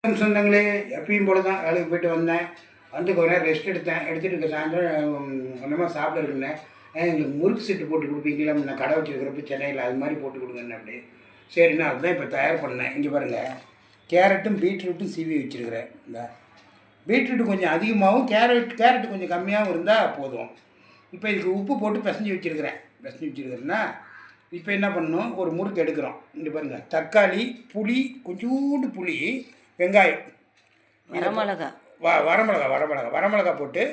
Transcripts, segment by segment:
சொந்தங்களே, எப்பயும் போல தான் வேலைக்கு போய்ட்டு வந்தேன். வந்து கொஞ்ச நேரம் ரெஸ்ட் எடுத்துகிட்டு சாயந்தரம் கொஞ்சமாக சாப்பிட இருந்தேன். எங்களுக்கு முறுக்கு செட்டு போட்டு கொடுப்பீங்களா? நான் கடை வச்சுருக்கிறப்ப சென்னையில் அது மாதிரி போட்டு கொடுங்கன்னு அப்படி. சரிண்ணா, அதுதான் இப்போ தயார் பண்ணேன். இங்கே பாருங்கள், கேரட்டும் பீட்ரூட்டும் சீவி வச்சுருக்கிறேன். இந்த பீட்ரூட்டு கொஞ்சம் அதிகமாகவும் கேரட்டு கொஞ்சம் கம்மியாகவும் இருந்தால் போதும். இப்போ இதுக்கு உப்பு போட்டு பிசைஞ்சு வச்சுருக்கிறேன்னா இப்போ என்ன பண்ணணும், ஒரு முறுக்கு எடுக்கிறோம். இங்கே பாருங்கள், தக்காளி, புளி, கொஞ்சோண்டு புளி, வெங்காயம், வரமிளகா போட்டு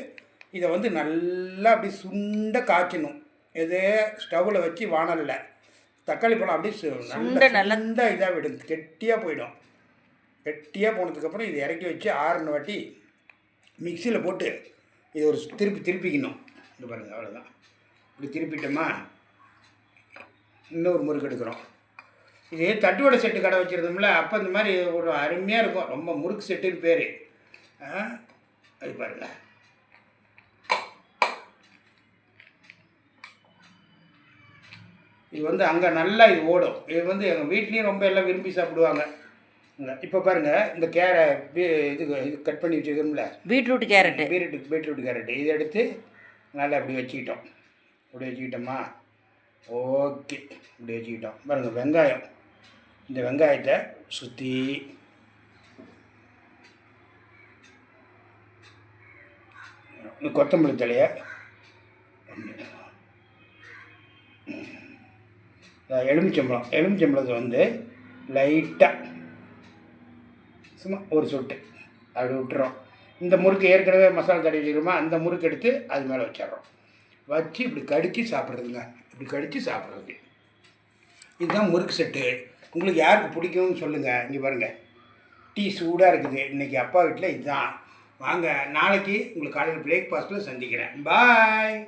இதை வந்து நல்லா அப்படி சுண்ட காய்ச்சணும். இது ஸ்டவ்வில் வச்சு வானலில் தக்காளி பழம் அப்படியே நல்ல இதாக விடும், கெட்டியாக போயிடும். கெட்டியாக போனதுக்கப்புறம் இதை இறக்கி வச்சு 6 வாட்டி மிக்சியில் போட்டு இதை ஒரு திருப்பிக்கணும். இது பாருங்கள், அவ்வளோதான். இப்படி திருப்பிட்டோமா, இன்னொரு முறுக்கு எடுக்கிறோம். இது தட்டுவடை செட்டு கடை வச்சுருந்தோம்ல, அப்போ இந்த மாதிரி ஒரு அருமையாக இருக்கும். ரொம்ப முறுக்கு செட்டுன்னு பேர். அது பாருங்கள், இது வந்து அங்கே நல்லா இது ஓடும். இது வந்து எங்கள் வீட்லேயும் ரொம்ப எல்லாம் விரும்பி சாப்பிடுவாங்க. இப்போ பாருங்கள், இந்த இது கட் பண்ணி வச்சுருக்கோம்ல, பீட்ரூட் கேரட்டு இதை எடுத்து நல்லா இப்படி வச்சுக்கிட்டோம். இப்படி வச்சுக்கிட்டோமா, ஓகே. இப்படி வச்சுக்கிட்டோம். பாருங்கள், வெங்காயம், இந்த வெங்காயத்தை சுற்றி கொத்தமல்லி தலையை, எலுமிச்சம்பழத்தை வந்து லைட்டாக சும்மா ஒரு சொட்டு அப்படி விட்டுறோம். இந்த முறுக்கு ஏற்கனவே மசாலா தடவி வச்சுக்கிறோமா, அந்த முறுக்கு எடுத்து அது மேலே வச்சிட்றோம். வச்சு இப்படி கடித்து சாப்பிட்றதுங்க. இப்படி கடித்து சாப்பிட்றது, இதுதான் முறுக்கு செட்டு. உங்களுக்கு யாருக்கு பிடிக்கும்னு சொல்லுங்கள். இங்கே பாருங்கள், டீ சூடாக இருக்குது. இன்றைக்கி அப்பா வீட்டில் இதுதான். வாங்க, நாளைக்கு உங்களுக்கு காலையில் பிரேக்ஃபாஸ்ட்டில் சந்திக்கிறேன். பாய்.